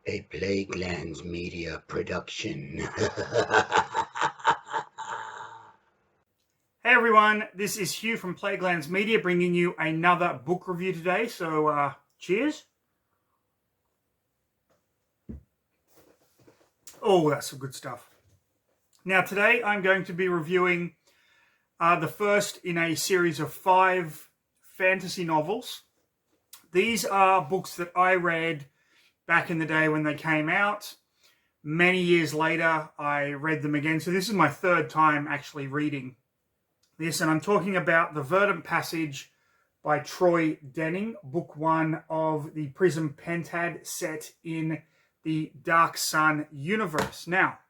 A Plaguelands Media production. Hey everyone, this is Hugh from Plaguelands Media bringing you another book review today. So, cheers. Oh, that's some good stuff. Now, today I'm going to be reviewing the first in a series of 5 fantasy novels. These are books that I read back in the day when they came out. Many years later, I read them again. So this is my third time actually reading this, and I'm talking about The Verdant Passage by Troy Denning, book 1 of the Prism Pentad set in the Dark Sun universe. Now,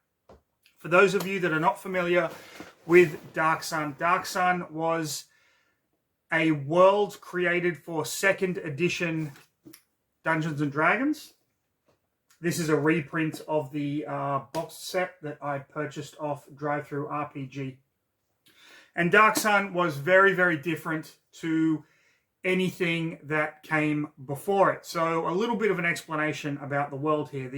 for those of you that are not familiar with Dark Sun was a world created for 2nd edition Dungeons and Dragons. This is a reprint of the box set that I purchased off Drive-Thru RPG. And Dark Sun was very, very different to anything that came before it. So a little bit of an explanation about the world here.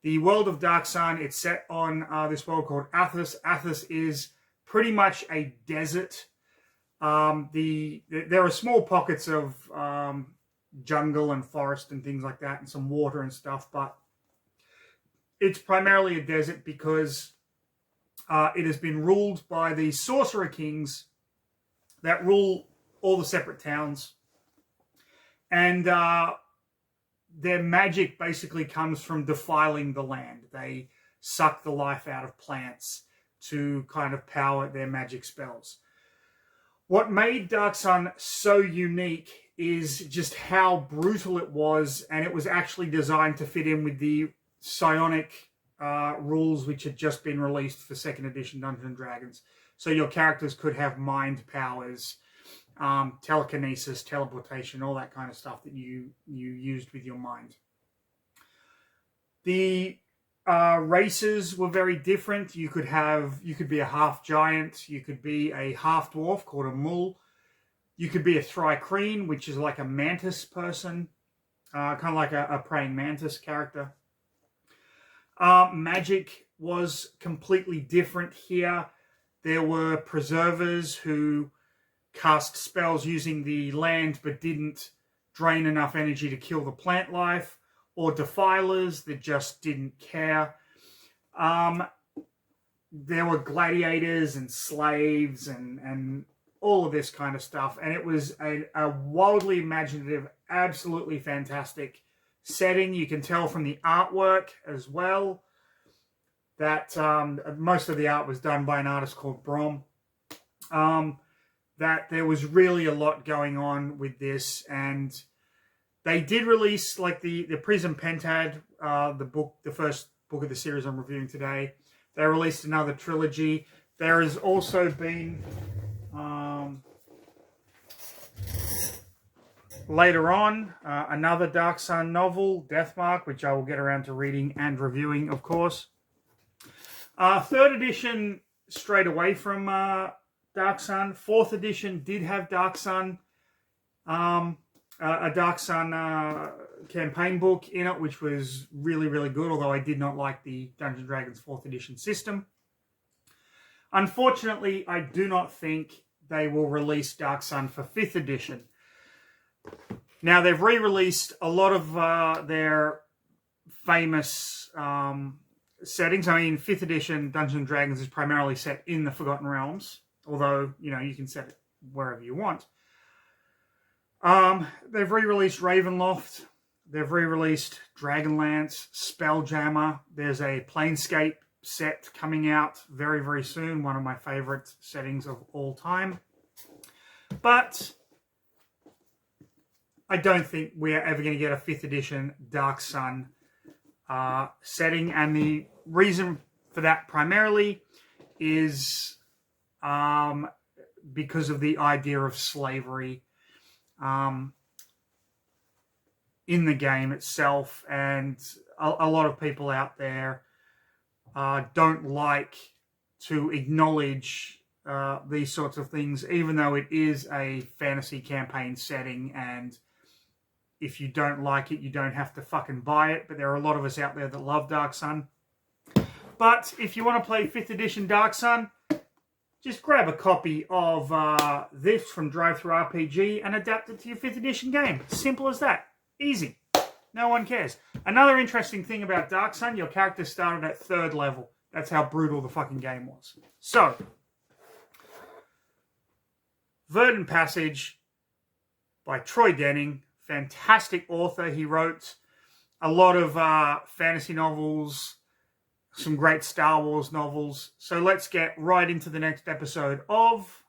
The world of Dark Sun, it's set on this world called Athos. Athos is pretty much a desert. There are small pockets of jungle and forest and things like that, and some water and stuff, but it's primarily a desert because it has been ruled by the sorcerer kings that rule all the separate towns, and their magic basically comes from defiling the land. They suck the life out of plants to kind of power their magic spells. What made Dark Sun so unique is just how brutal it was, and it was actually designed to fit in with the psionic rules which had just been released for 2nd edition Dungeons and Dragons. So your characters could have mind powers, telekinesis, teleportation, all that kind of stuff that you used with your mind. The races were very different. You could be a half giant, you could be a half dwarf called a mull, you could be a thri-kreen, which is like a mantis person, kind of like a praying mantis character. Magic was completely different here. There were preservers who cast spells using the land but didn't drain enough energy to kill the plant life, or defilers that just didn't care. There were gladiators and slaves and all of this kind of stuff, and it was a wildly imaginative, absolutely fantastic setting. You can tell from the artwork as well that most of the art was done by an artist called Brom. That there was really a lot going on with this, and they did release like the Prism Pentad, the first book of the series I'm reviewing today. They released another trilogy. There has also been later on another Dark Sun novel, Deathmark, which I will get around to reading and reviewing, of course. 3rd edition strayed away from Dark Sun. 4th edition did have Dark Sun, a Dark Sun campaign book in it, which was really, really good, although I did not like the Dungeons & Dragons 4th edition system. Unfortunately, I do not think they will release Dark Sun for 5th edition. Now, they've re-released a lot of their famous settings. I mean, 5th edition Dungeons & Dragons is primarily set in the Forgotten Realms, although, you know, you can set it wherever you want. They've re-released Ravenloft. They've re-released Dragonlance, Spelljammer. There's a Planescape set coming out very, very soon. One of my favorite settings of all time. But I don't think we're ever going to get a 5th edition Dark Sun setting. And the reason for that primarily is because of the idea of slavery in the game itself, and a lot of people out there don't like to acknowledge these sorts of things, even though it is a fantasy campaign setting and If you don't like it, you don't have to fucking buy it. But there are a lot of us out there that love Dark Sun. But if you want to play 5th edition Dark Sun, just grab a copy of this from Drive-Thru RPG and adapt it to your 5th edition game. Simple as that. Easy. No one cares. Another interesting thing about Dark Sun, your character started at 3rd level. That's how brutal the fucking game was. So, Verdant Passage by Troy Denning. Fantastic author. He wrote a lot of fantasy novels, some great Star Wars novels. So let's get right into the next episode of...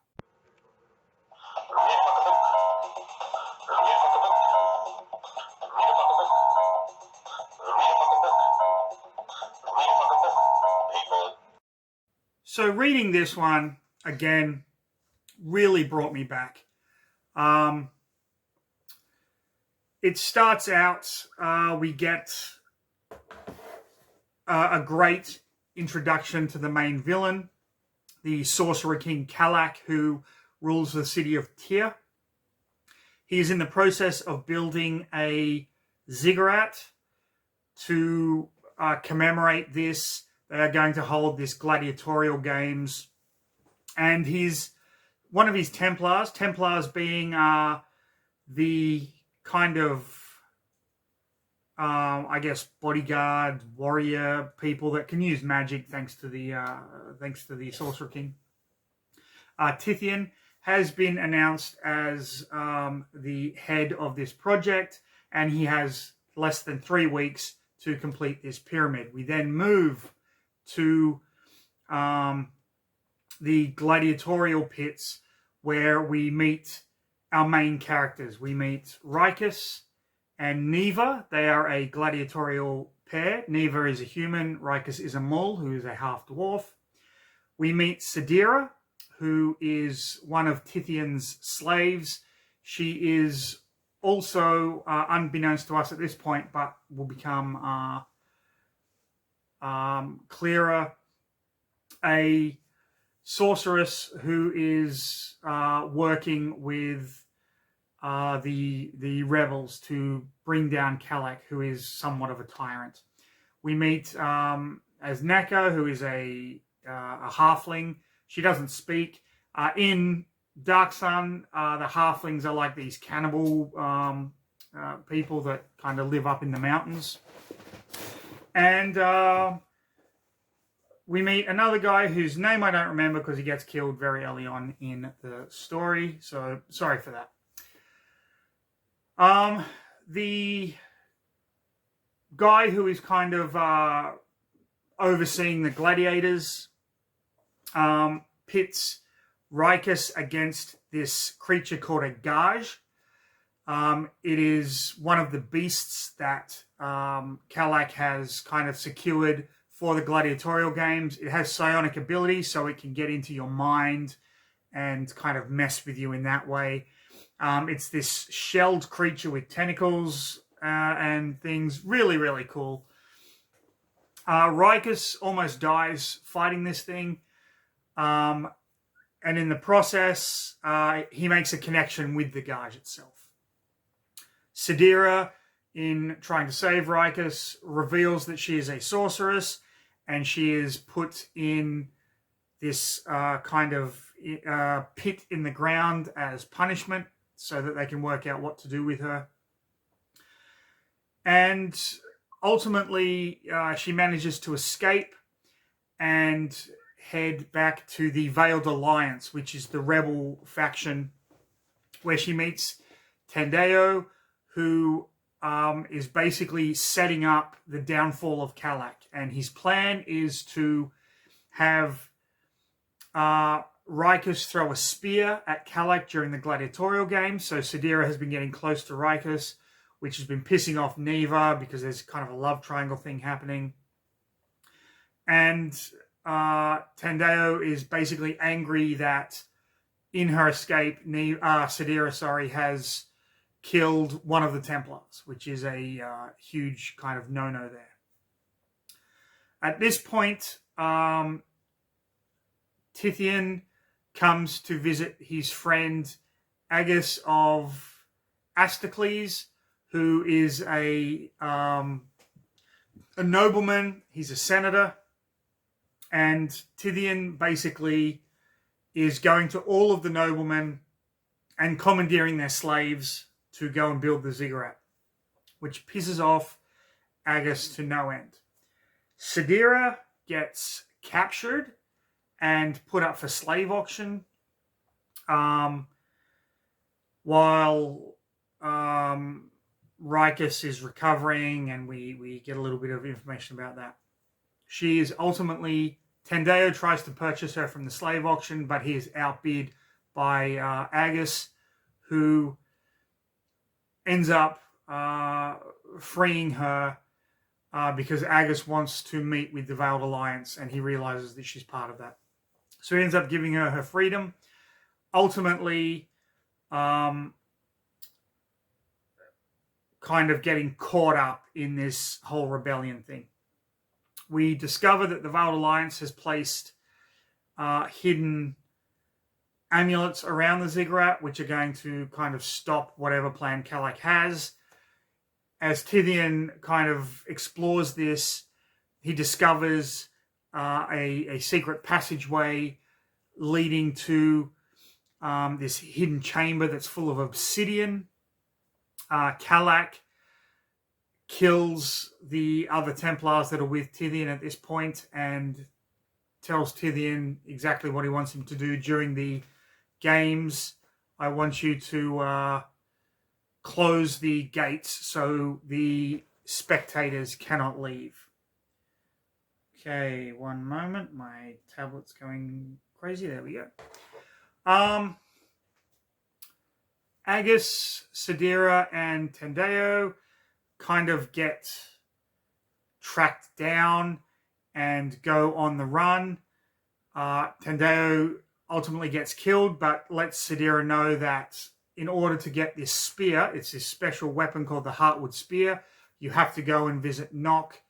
So reading this one, again, really brought me back. It starts out, we get a great introduction to the main villain, the Sorcerer King Kalak, who rules the city of Tyr. He is in the process of building a ziggurat to commemorate this. They are going to hold this gladiatorial games. And one of his Templars being the kind of, I guess, bodyguard, warrior people that can use magic thanks to the Sorcerer King. Tithian has been announced as the head of this project, and he has less than 3 weeks to complete this pyramid. We then move to the gladiatorial pits where we meet our main characters. We meet Rikus and Neva. They are a gladiatorial pair. Neva is a human. Rikus is a mole who is a half-dwarf. We meet Sadira, who is one of Tithian's slaves. She is also, unbeknownst to us at this point, but will become clearer, a sorceress who is working with the rebels to bring down Kalak, who is somewhat of a tyrant. We meet as Naka, who is a halfling. She doesn't speak. In Dark Sun, the halflings are like these cannibal people that kind of live up in the mountains. And we meet another guy whose name I don't remember because he gets killed very early on in the story. So sorry for that. The guy who is kind of overseeing the gladiators pits Rikus against this creature called a Gage. It is one of the beasts that Kalak has kind of secured for the gladiatorial games. It has psionic ability, so it can get into your mind and kind of mess with you in that way. It's this shelled creature with tentacles and things. Really, really cool. Rikus almost dies fighting this thing. And in the process, he makes a connection with the Gage itself. Sadira, in trying to save Rikus, reveals that she is a sorceress, and she is put in this kind of pit in the ground as punishment so that they can work out what to do with her. And ultimately, she manages to escape and head back to the Veiled Alliance, which is the rebel faction, where she meets Tandeo, who is basically setting up the downfall of Kalak. And his plan is to have Rikus throw a spear at Kalak during the gladiatorial games. So Sadira has been getting close to Rikus, which has been pissing off Neva because there's kind of a love triangle thing happening. And Tandeo is basically angry that in her escape, Sadira, has killed one of the Templars, which is a huge kind of no-no there. At this point, Tithian comes to visit his friend Agus of Astocles, who is a nobleman. He's a senator. And Tithian basically is going to all of the noblemen and commandeering their slaves to go and build the ziggurat, which pisses off Agus to no end. Sadeera gets captured and put up for slave auction, while Rikus is recovering, and we get a little bit of information about that. She is ultimately, Tendeo tries to purchase her from the slave auction, but he is outbid by Agus, who ends up freeing her because Agus wants to meet with the Veiled Alliance, and he realizes that she's part of that. So he ends up giving her her freedom. Ultimately, kind of getting caught up in this whole rebellion thing. We discover that the Veiled Alliance has placed hidden amulets around the ziggurat, which are going to kind of stop whatever plan Kalak has. As Tithian kind of explores this, he discovers a secret passageway leading to this hidden chamber that's full of obsidian. Kalak kills the other Templars that are with Tithian at this point and tells Tithian exactly what he wants him to do during the games. I want you to close the gates so the spectators cannot leave. Okay, one moment. My tablet's going crazy. There we go. Agus, Sadeera, and Tendeo kind of get tracked down and go on the run. Tendeo ultimately gets killed, but lets Sadeera know that in order to get this spear, it's this special weapon called the Heartwood Spear, you have to go and visit Nock,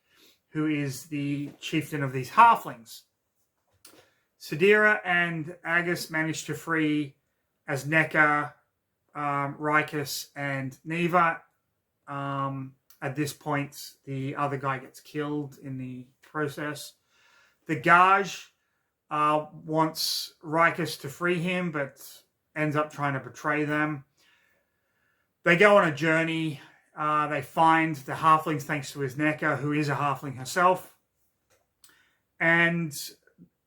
who is the chieftain of these halflings. Sadeera and Agus manage to free Azneka, Rikus, and Neva. At this point, the other guy gets killed in the process. The Gaj wants Rikus to free him, but ends up trying to betray them. They go on a journey. They find the halflings thanks to Azneka, who is a halfling herself. And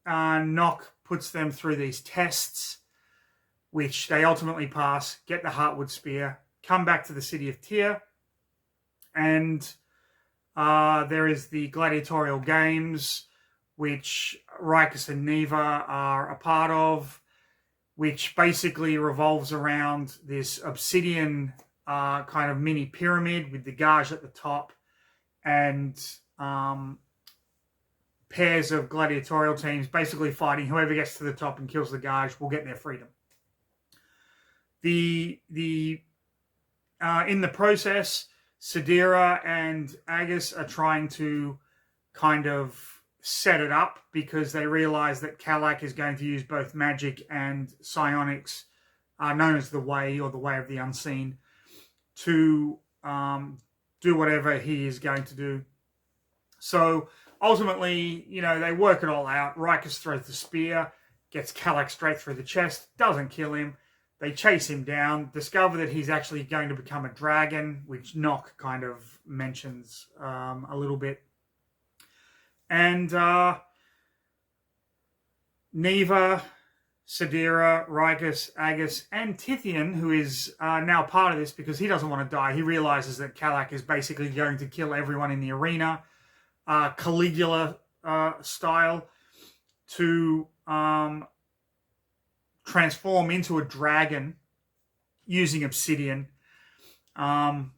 Nock puts them through these tests, which they ultimately pass, get the Heartwood Spear, come back to the city of Tyr, and there is the gladiatorial games, which Rikus and Neva are a part of, which basically revolves around this obsidian kind of mini pyramid with the Gaj at the top, and pairs of gladiatorial teams basically fighting. Whoever gets to the top and kills the Gaj will get their freedom. In the process, Sadeera and Agus are trying to kind of set it up because they realize that Kalak is going to use both magic and psionics, known as the Way or the Way of the Unseen, to do whatever he is going to do. So ultimately, they work it all out. Rikus throws the spear, gets Kalak straight through the chest, doesn't kill him. They chase him down, discover that he's actually going to become a dragon, which Nock kind of mentions a little bit. And Neva, Sadeera, Rikus, Agus, and Tithian, who is now part of this because he doesn't want to die. He realizes that Kalak is basically going to kill everyone in the arena, Caligula style, to transform into a dragon using obsidian. Tithian,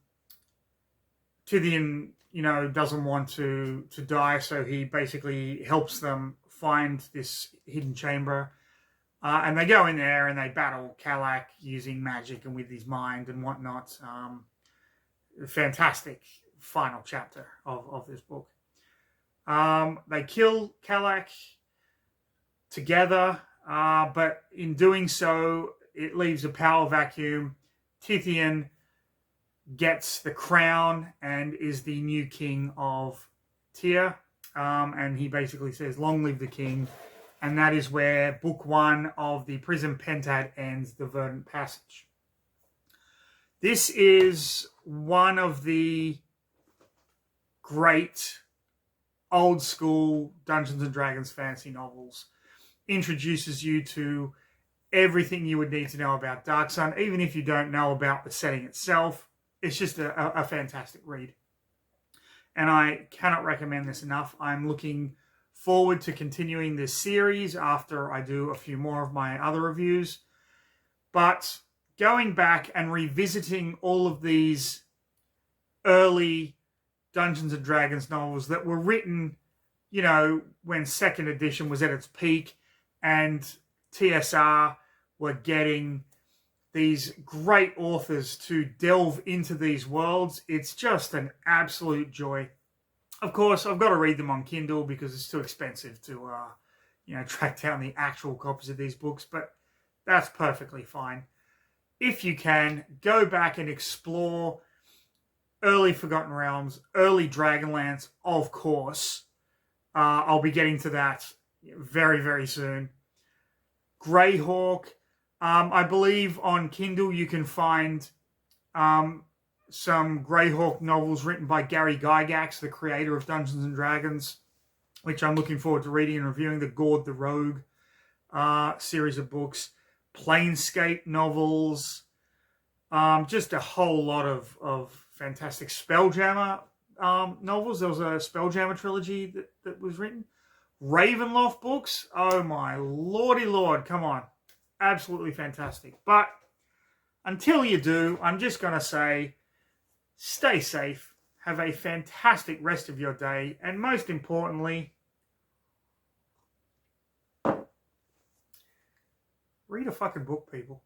doesn't want to die, so he basically helps them find this hidden chamber. And they go in there and they battle Kalak using magic and with his mind and whatnot. Fantastic final chapter of this book. They kill Kalak together, but in doing so, it leaves a power vacuum. Tithian gets the crown and is the new king of Tyr. And he basically says, "Long live the king." And that is where book 1 of the Prism Pentad ends, the Verdant passage. This is one of the great old school Dungeons and Dragons fantasy novels. Introduces you to everything you would need to know about Dark Sun, even if you don't know about the setting itself. It's just a fantastic read. And I cannot recommend this enough. I'm looking forward to continuing this series after I do a few more of my other reviews. But going back and revisiting all of these early Dungeons and Dragons novels that were written, you know, when second edition was at its peak and TSR were getting these great authors to delve into these worlds, it's just an absolute joy. Of course, I've got to read them on Kindle because it's too expensive to, track down the actual copies of these books, but that's perfectly fine. If you can, go back and explore early Forgotten Realms, early Dragonlance, of course. I'll be getting to that very, very soon. Greyhawk. I believe on Kindle you can find some Greyhawk novels written by Gary Gygax, the creator of Dungeons and Dragons, which I'm looking forward to reading and reviewing. The Gord the Rogue series of books. Planescape novels. Just a whole lot of fantastic Spelljammer novels. There was a Spelljammer trilogy that was written. Ravenloft books. Oh my lordy lord, come on. Absolutely fantastic. But until you do, I'm just going to say, stay safe, have a fantastic rest of your day, and most importantly, read a fucking book, people.